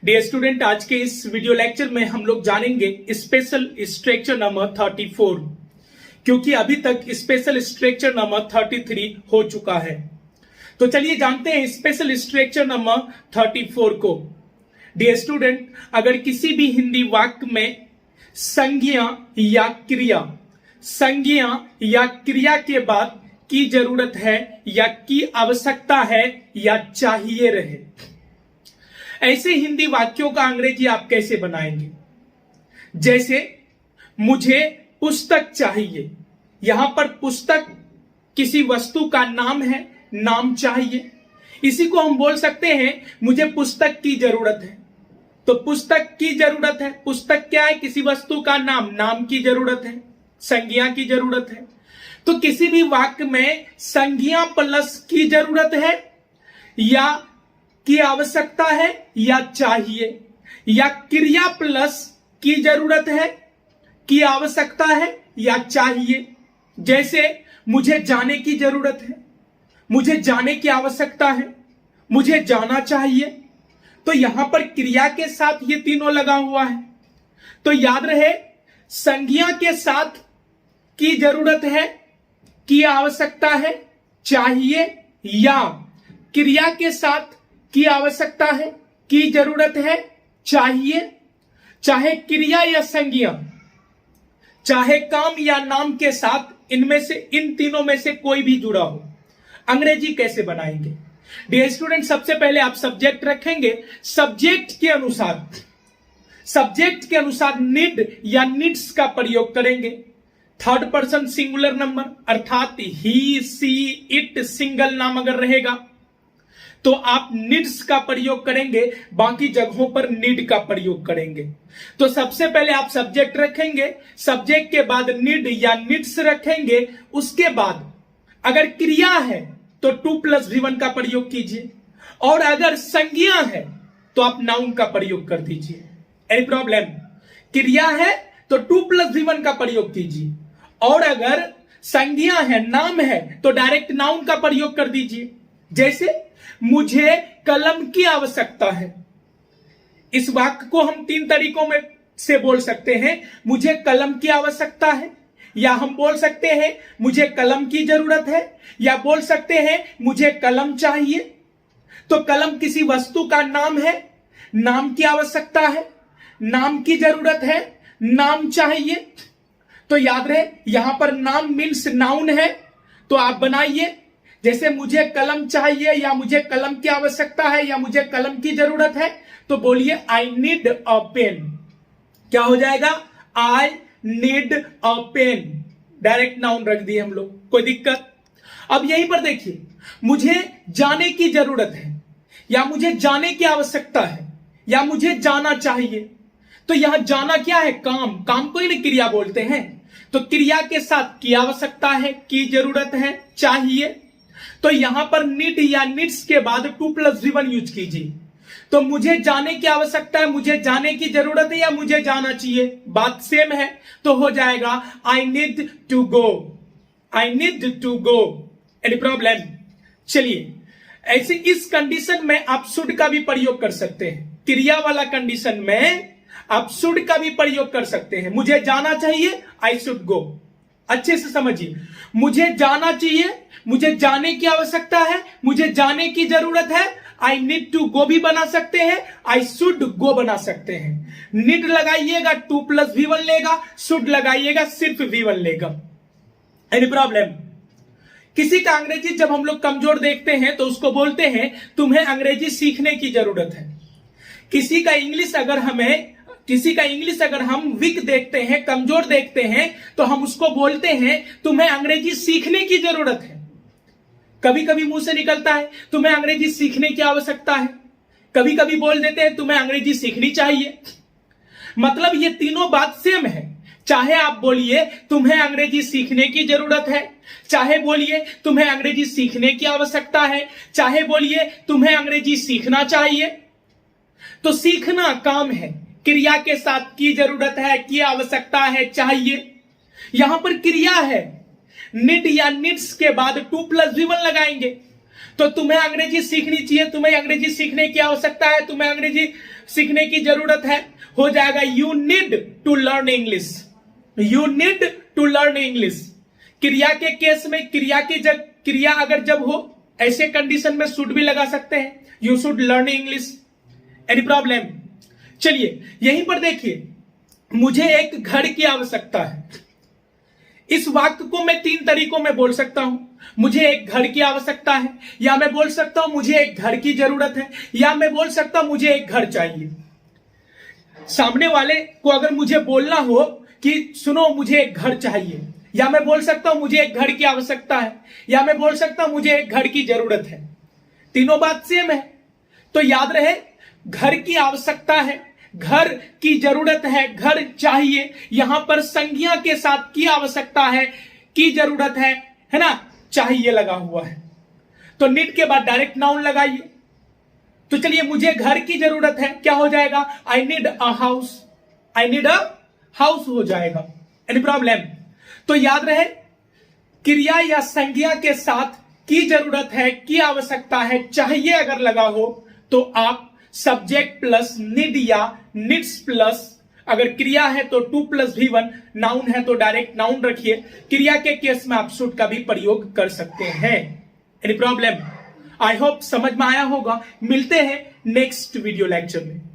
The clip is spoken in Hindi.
डियर स्टूडेंट, आज के इस वीडियो लेक्चर में हम लोग जानेंगे स्पेशल स्ट्रक्चर नंबर 34, क्योंकि अभी तक स्पेशल स्ट्रक्चर नंबर 33 हो चुका है। तो चलिए जानते हैं स्पेशल स्ट्रक्चर नंबर 34 को। डियर स्टूडेंट, अगर किसी भी हिंदी वाक्य में संज्ञा या क्रिया के बाद की जरूरत है या की आवश्यकता है या चाहिए रहे, ऐसे हिंदी वाक्यों का अंग्रेजी आप कैसे बनाएंगे? जैसे मुझे पुस्तक चाहिए, यहां पर पुस्तक किसी वस्तु का नाम है, नाम चाहिए, इसी को हम बोल सकते हैं मुझे पुस्तक की जरूरत है। तो पुस्तक की जरूरत है, पुस्तक क्या है? किसी वस्तु का नाम, नाम की जरूरत है, संज्ञा की जरूरत है। तो किसी भी वाक्य में संज्ञा प्लस की जरूरत है या की आवश्यकता है या चाहिए, या क्रिया प्लस की जरूरत है, की आवश्यकता है या चाहिए। जैसे मुझे जाने की जरूरत है, मुझे जाने की आवश्यकता है, मुझे जाना चाहिए। तो यहां पर क्रिया के साथ ये तीनों लगा हुआ है। तो याद रहे, संज्ञा के साथ की जरूरत है, की आवश्यकता है, चाहिए, या क्रिया के साथ की आवश्यकता है, की जरूरत है, चाहिए। चाहे क्रिया या संज्ञा, चाहे काम या नाम के साथ इनमें से, इन तीनों में से कोई भी जुड़ा हो, अंग्रेजी कैसे बनाएंगे? डियर स्टूडेंट, सबसे पहले आप सब्जेक्ट रखेंगे। सब्जेक्ट के अनुसार नीड या नीड्स का प्रयोग करेंगे। थर्ड पर्सन सिंगुलर नंबर अर्थात ही, सी, इट सिंगल नाम अगर रहेगा तो आप नीड्स का प्रयोग करेंगे, बाकी जगहों पर नीड का प्रयोग करेंगे। तो सबसे पहले आप सब्जेक्ट रखेंगे, सब्जेक्ट के बाद नीड या नीड्स रखेंगे। उसके बाद अगर क्रिया है तो 2+V1 का प्रयोग कीजिए, और अगर संज्ञा है तो आप नाउन का प्रयोग कर दीजिए। Any problem? क्रिया है तो 2+V1 का प्रयोग कीजिए, और अगर संज्ञा है, नाम है, तो डायरेक्ट नाउन का प्रयोग कर दीजिए। जैसे मुझे कलम की आवश्यकता है, इस वाक्य को हम 3 तरीकों में से बोल सकते हैं। मुझे कलम की आवश्यकता है, या हम बोल सकते हैं मुझे कलम की जरूरत है, या बोल सकते हैं मुझे कलम चाहिए। तो कलम किसी वस्तु का नाम है, नाम की आवश्यकता है, नाम की जरूरत है, नाम चाहिए। तो याद रहे, यहां पर नाम मीन्स नाउन है। तो आप बनाइए, जैसे मुझे कलम चाहिए, या मुझे कलम की आवश्यकता है, या मुझे कलम की जरूरत है, तो बोलिए आई नीड अ पेन। क्या हो जाएगा? I need a pen. Direct noun रख दिए हम लोग, कोई दिक्कत? अब यहीं पर देखिए, मुझे जाने की जरूरत है, या मुझे जाने की आवश्यकता है, या मुझे जाना चाहिए। तो यहां जाना क्या है? काम को ही क्रिया बोलते हैं। तो क्रिया के साथ की आवश्यकता है, की जरूरत है, चाहिए। तो यहां पर नीड या नीड्स के बाद 2+V1 यूज कीजिए। तो मुझे जाने की आवश्यकता है, मुझे जाने की जरूरत है, या मुझे जाना चाहिए, बात सेम है। तो हो जाएगा I need to go, I need to go. Any problem? चलिए, ऐसे इस कंडीशन में आप शुड का भी प्रयोग कर सकते हैं। क्रिया वाला कंडीशन में आप शुड का भी प्रयोग कर सकते हैं। मुझे जाना चाहिए, आई शुड गो। अच्छे से समझिए, मुझे जाना चाहिए, मुझे जाने की आवश्यकता है, मुझे जाने की जरूरत है, आई नीड टू गो भी बना सकते हैं, आई शुड गो बना सकते हैं। नीड लगाइएगा 2+V1 लेगा, शुड लगाइएगा सिर्फ V1 लेगा। Any problem? किसी का अंग्रेजी जब हम लोग कमजोर देखते हैं तो उसको बोलते हैं तुम्हें अंग्रेजी सीखने की जरूरत है। किसी का इंग्लिश अगर हम वीक देखते हैं, कमजोर देखते हैं, तो हम उसको बोलते हैं तुम्हें अंग्रेजी सीखने की जरूरत है। कभी कभी मुंह से निकलता है तुम्हें अंग्रेजी सीखने की आवश्यकता है, कभी कभी बोल देते हैं तुम्हें अंग्रेजी सीखनी चाहिए। मतलब ये तीनों बात सेम है। चाहे आप बोलिए तुम्हें अंग्रेजी सीखने की जरूरत है, चाहे बोलिए तुम्हें अंग्रेजी सीखने की आवश्यकता है, चाहे बोलिए तुम्हें अंग्रेजी सीखना चाहिए। तो सीखना काम है, क्रिया के साथ की जरूरत है, की आवश्यकता है, चाहिए। यहां पर क्रिया है, नीड या नीड्स के बाद 2+V1 लगाएंगे। तो तुम्हें अंग्रेजी सीखनी चाहिए, तुम्हें अंग्रेजी सीखने की आवश्यकता है, तुम्हें अंग्रेजी सीखने की जरूरत है, हो जाएगा you need to learn English, you need to learn English. क्रिया के केस में क्रिया अगर जब हो ऐसे कंडीशन में शुड भी लगा सकते हैं, you should learn English. Any problem? चलिए यहीं पर देखिए, मुझे एक घर की आवश्यकता है। इस वाक्य को मैं 3 तरीकों में बोल सकता हूं। मुझे एक घर की आवश्यकता है, या मैं बोल सकता हूं मुझे एक घर की जरूरत है, या मैं बोल सकता हूं मुझे एक घर चाहिए। सामने वाले को अगर मुझे बोलना हो कि सुनो मुझे एक घर चाहिए, या मैं बोल सकता हूं मुझे एक घर की आवश्यकता है, या मैं बोल सकता हूं मुझे एक घर की जरूरत है, तीनों बात सेम है। तो याद रहे, घर की आवश्यकता है, घर की जरूरत है, घर चाहिए, यहां पर संज्ञा के साथ की आवश्यकता है, की जरूरत है ना, चाहिए लगा हुआ है। तो नीड के बाद डायरेक्ट नाउन लगाइए। तो चलिए मुझे घर की जरूरत है, क्या हो जाएगा? I need a house, I need a house हो जाएगा। Any problem? तो याद रहे, क्रिया या संज्ञा के साथ की जरूरत है, की आवश्यकता है, चाहिए अगर लगा हो तो आप सब्जेक्ट प्लस नीड या नीड्स प्लस, अगर क्रिया है तो 2 + V1, नाउन है तो डायरेक्ट नाउन रखिए। क्रिया के केस में आप शुड का भी प्रयोग कर सकते हैं। Any problem? आई होप समझ में आया होगा। मिलते हैं नेक्स्ट वीडियो लेक्चर में।